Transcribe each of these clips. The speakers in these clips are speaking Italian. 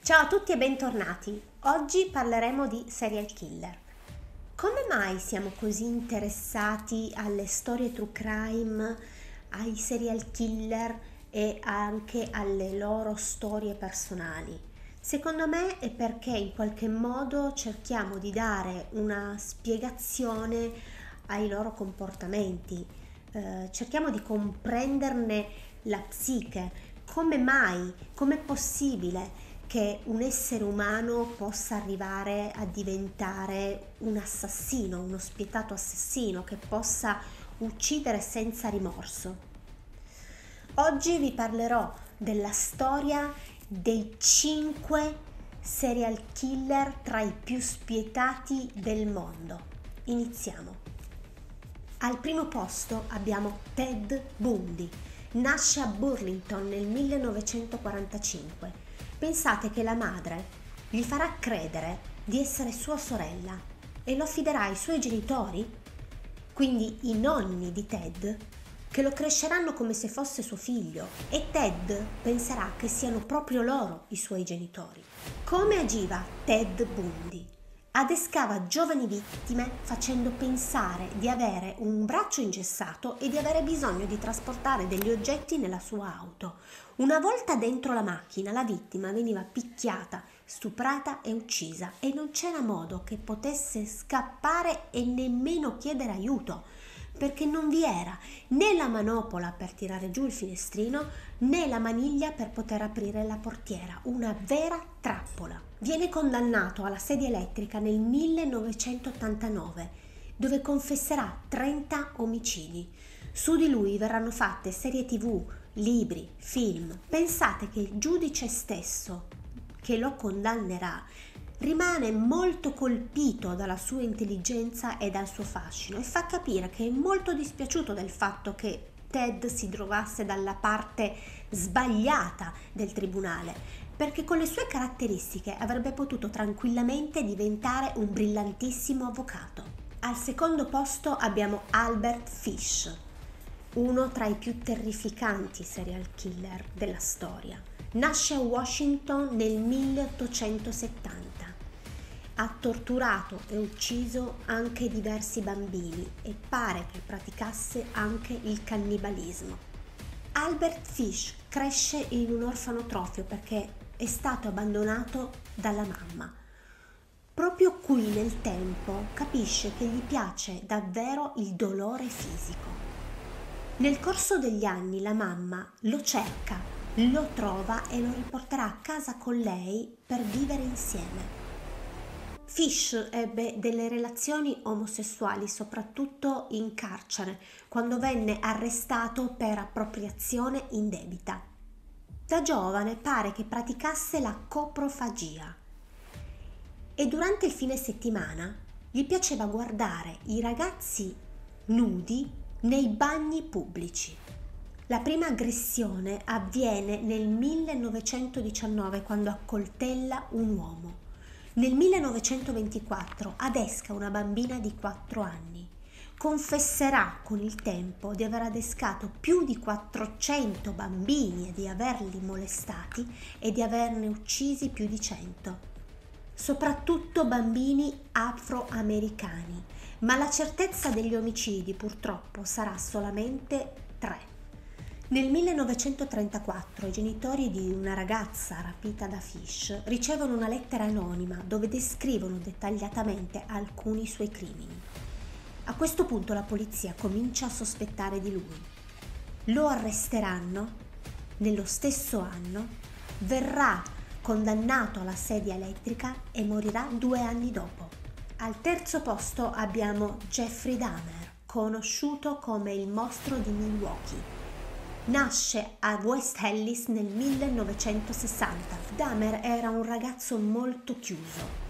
Ciao a tutti e bentornati. Oggi parleremo di serial killer. Come mai siamo così interessati alle storie true crime, ai serial killer e anche alle loro storie personali? Secondo me è perché in qualche modo cerchiamo di dare una spiegazione ai loro comportamenti, cerchiamo di comprenderne la psiche, come mai, com'è possibile che un essere umano possa arrivare a diventare un assassino, uno spietato assassino, che possa uccidere senza rimorso. Oggi vi parlerò della storia dei 5 serial killer tra i più spietati del mondo. Iniziamo. Al primo posto abbiamo Ted Bundy. Nasce a Burlington nel 1945. Pensate che la madre gli farà credere di essere sua sorella e lo affiderà ai suoi genitori, quindi i nonni di Ted, che lo cresceranno come se fosse suo figlio, e Ted penserà che siano proprio loro i suoi genitori. Come agiva Ted Bundy? Adescava giovani vittime facendo pensare di avere un braccio ingessato e di avere bisogno di trasportare degli oggetti nella sua auto. Una volta dentro la macchina, la vittima veniva picchiata, stuprata e uccisa, e non c'era modo che potesse scappare e nemmeno chiedere aiuto, perché non vi era né la manopola per tirare giù il finestrino né la maniglia per poter aprire la portiera, una vera trappola. Viene condannato alla sedia elettrica nel 1989, dove confesserà 30 omicidi. Su di lui verranno fatte serie TV, libri, film. Pensate che il giudice stesso che lo condannerà rimane molto colpito dalla sua intelligenza e dal suo fascino, e fa capire che è molto dispiaciuto del fatto che Ted si trovasse dalla parte sbagliata del tribunale, perché con le sue caratteristiche avrebbe potuto tranquillamente diventare un brillantissimo avvocato. Al secondo posto abbiamo Albert Fish, uno tra i più terrificanti serial killer della storia. Nasce a Washington nel 1870. Ha torturato e ucciso anche diversi bambini e pare che praticasse anche il cannibalismo. Albert Fish cresce in un orfanotrofio perché è stato abbandonato dalla mamma. Proprio qui nel tempo capisce che gli piace davvero il dolore fisico. Nel corso degli anni la mamma lo cerca, lo trova e lo riporterà a casa con lei per vivere insieme. Fish ebbe delle relazioni omosessuali soprattutto in carcere, quando venne arrestato per appropriazione indebita. Da giovane pare che praticasse la coprofagia e durante il fine settimana gli piaceva guardare i ragazzi nudi nei bagni pubblici. La prima aggressione avviene nel 1919, quando accoltella un uomo. Nel 1924 adesca una bambina di 4 anni. Confesserà con il tempo di aver adescato più di 400 bambini e di averli molestati e di averne uccisi più di 100. Soprattutto bambini afroamericani, ma la certezza degli omicidi purtroppo sarà solamente 3. Nel 1934 i genitori di una ragazza rapita da Fish ricevono una lettera anonima dove descrivono dettagliatamente alcuni suoi crimini. A questo punto la polizia comincia a sospettare di lui. Lo arresteranno. Nello stesso anno verrà condannato alla sedia elettrica e morirà 2 anni dopo. Al terzo posto abbiamo Jeffrey Dahmer, conosciuto come il mostro di Milwaukee. Nasce a West Allis nel 1960. Dahmer era un ragazzo molto chiuso.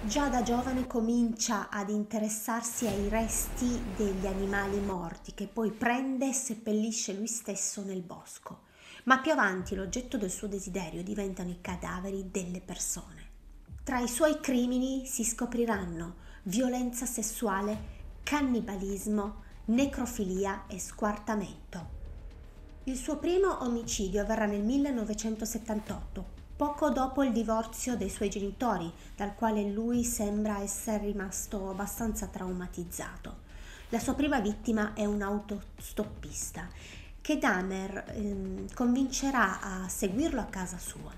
Già da giovane comincia ad interessarsi ai resti degli animali morti, che poi prende e seppellisce lui stesso nel bosco. Ma più avanti l'oggetto del suo desiderio diventano i cadaveri delle persone. Tra i suoi crimini si scopriranno violenza sessuale, cannibalismo, necrofilia e squartamento. Il suo primo omicidio avverrà nel 1978, poco dopo il divorzio dei suoi genitori, dal quale lui sembra essere rimasto abbastanza traumatizzato. La sua prima vittima è un autostoppista che Dahmer convincerà a seguirlo a casa sua.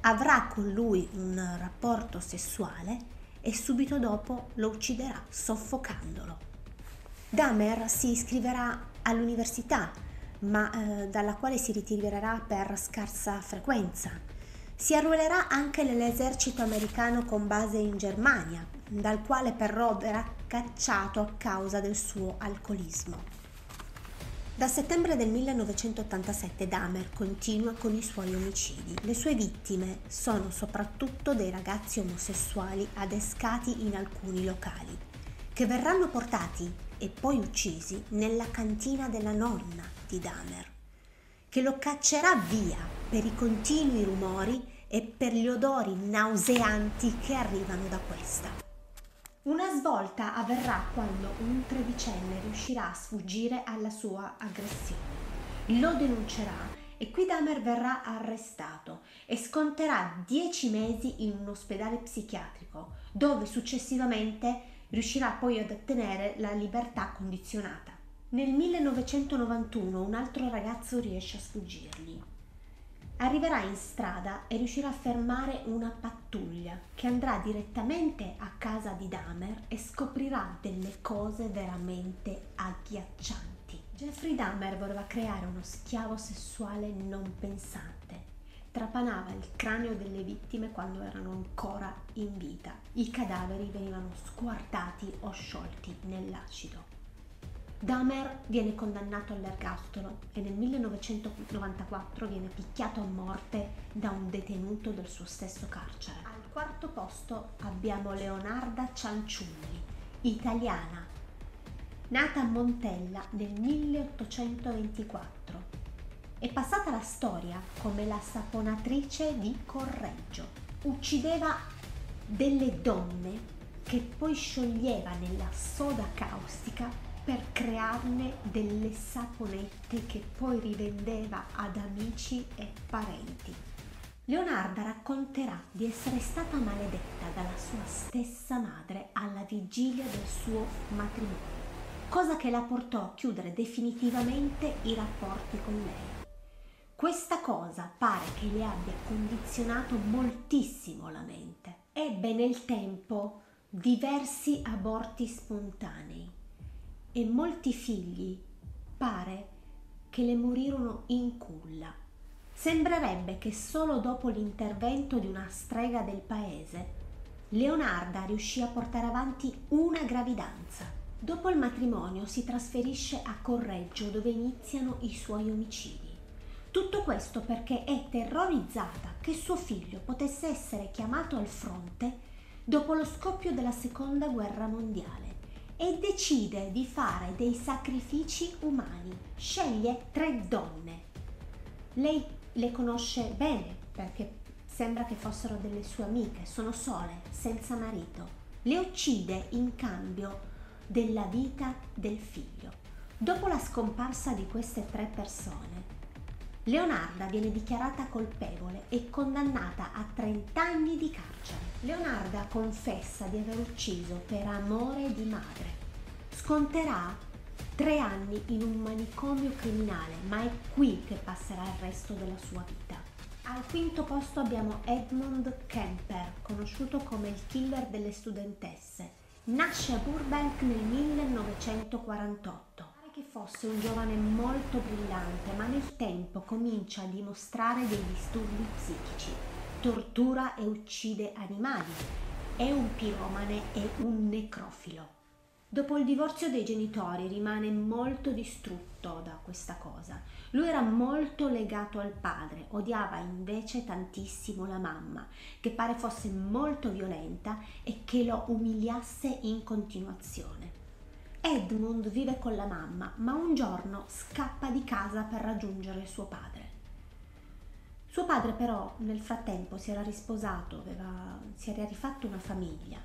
Avrà con lui un rapporto sessuale e subito dopo lo ucciderà soffocandolo. Dahmer si iscriverà all'università, ma dalla quale si ritirerà per scarsa frequenza. Si arruolerà anche nell'esercito americano con base in Germania, dal quale però verrà cacciato a causa del suo alcolismo. Da settembre del 1987 Dahmer continua con i suoi omicidi. Le sue vittime sono soprattutto dei ragazzi omosessuali adescati in alcuni locali, che verranno portati e poi uccisi nella cantina della nonna di Dahmer, che lo caccerà via per i continui rumori e per gli odori nauseanti che arrivano da questa. Una svolta avverrà quando un tredicenne riuscirà a sfuggire alla sua aggressione. Lo denuncerà e qui Dahmer verrà arrestato e sconterà 10 mesi in un ospedale psichiatrico, dove successivamente riuscirà poi ad ottenere la libertà condizionata. Nel 1991 un altro ragazzo riesce a sfuggirgli. Arriverà in strada e riuscirà a fermare una pattuglia che andrà direttamente a casa di Dahmer e scoprirà delle cose veramente agghiaccianti. Jeffrey Dahmer voleva creare uno schiavo sessuale non pensante. Trapanava il cranio delle vittime quando erano ancora in vita. I cadaveri venivano squartati o sciolti nell'acido. Dahmer viene condannato all'ergastolo e nel 1994 viene picchiato a morte da un detenuto del suo stesso carcere. Al quarto posto abbiamo Leonarda Cianciulli, italiana, nata a Montella nel 1824. È passata alla storia come la saponatrice di Correggio. Uccideva delle donne che poi scioglieva nella soda caustica per crearne delle saponette che poi rivendeva ad amici e parenti. Leonarda racconterà di essere stata maledetta dalla sua stessa madre alla vigilia del suo matrimonio, cosa che la portò a chiudere definitivamente i rapporti con lei. Questa cosa pare che le abbia condizionato moltissimo la mente. Ebbe nel tempo diversi aborti spontanei e molti figli pare che le morirono in culla. Sembrerebbe che solo dopo l'intervento di una strega del paese Leonarda riuscì a portare avanti una gravidanza. Dopo il matrimonio si trasferisce a Correggio, dove iniziano i suoi omicidi. Tutto questo perché è terrorizzata che suo figlio potesse essere chiamato al fronte dopo lo scoppio della Seconda Guerra Mondiale e decide di fare dei sacrifici umani. Sceglie 3 donne. Lei le conosce bene perché sembra che fossero delle sue amiche, sono sole, senza marito. Le uccide in cambio della vita del figlio. Dopo la scomparsa di queste 3 persone, Leonarda viene dichiarata colpevole e condannata a 30 anni di carcere. Leonarda confessa di aver ucciso per amore di madre. Sconterà 3 anni in un manicomio criminale, ma è qui che passerà il resto della sua vita. Al quinto posto abbiamo Edmund Kemper, conosciuto come il killer delle studentesse. Nasce a Burbank nel 1948. Che fosse un giovane molto brillante, ma nel tempo comincia a dimostrare dei disturbi psichici, tortura e uccide animali, è un piromane e un necrofilo. Dopo il divorzio dei genitori rimane molto distrutto da questa cosa. Lui era molto legato al padre, odiava invece tantissimo la mamma, che pare fosse molto violenta e che lo umiliasse in continuazione. Edmund vive con la mamma, ma un giorno scappa di casa per raggiungere suo padre. Suo padre però nel frattempo si era risposato, si era rifatto una famiglia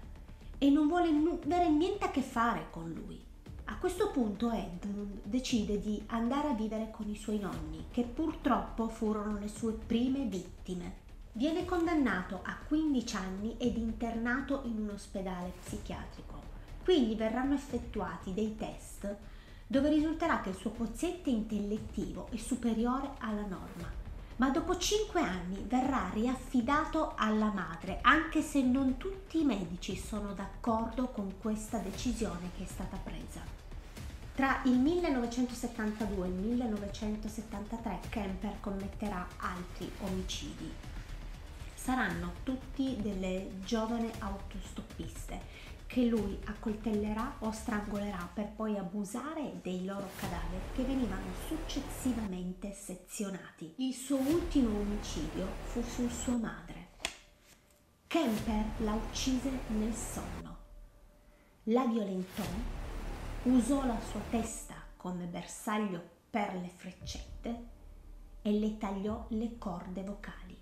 e non vuole avere niente a che fare con lui. A questo punto Edmund decide di andare a vivere con i suoi nonni, che purtroppo furono le sue prime vittime. Viene condannato a 15 anni ed internato in un ospedale psichiatrico. Qui gli verranno effettuati dei test dove risulterà che il suo quoziente intellettivo è superiore alla norma, ma dopo 5 anni verrà riaffidato alla madre, anche se non tutti i medici sono d'accordo con questa decisione che è stata presa. Tra il 1972 e il 1973 Kemper commetterà altri omicidi. Saranno tutti delle giovani autostoppiste che lui accoltellerà o strangolerà per poi abusare dei loro cadaveri che venivano successivamente sezionati. Il suo ultimo omicidio fu su sua madre. Kemper la uccise nel sonno, la violentò, usò la sua testa come bersaglio per le freccette e le tagliò le corde vocali.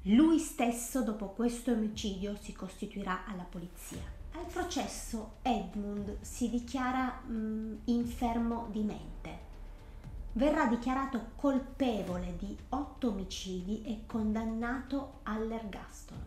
Lui stesso dopo questo omicidio si costituirà alla polizia. Al processo Edmund si dichiara infermo di mente. Verrà dichiarato colpevole di 8 omicidi e condannato all'ergastolo.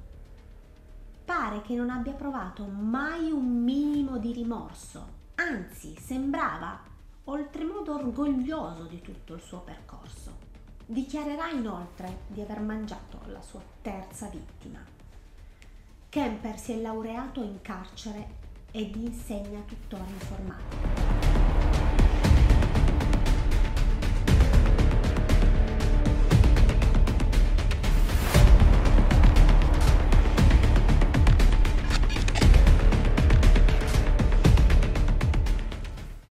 Pare che non abbia provato mai un minimo di rimorso, anzi sembrava oltremodo orgoglioso di tutto il suo percorso. Dichiarerà inoltre di aver mangiato la sua terza vittima. Kemper si è laureato in carcere ed insegna tuttora informatica.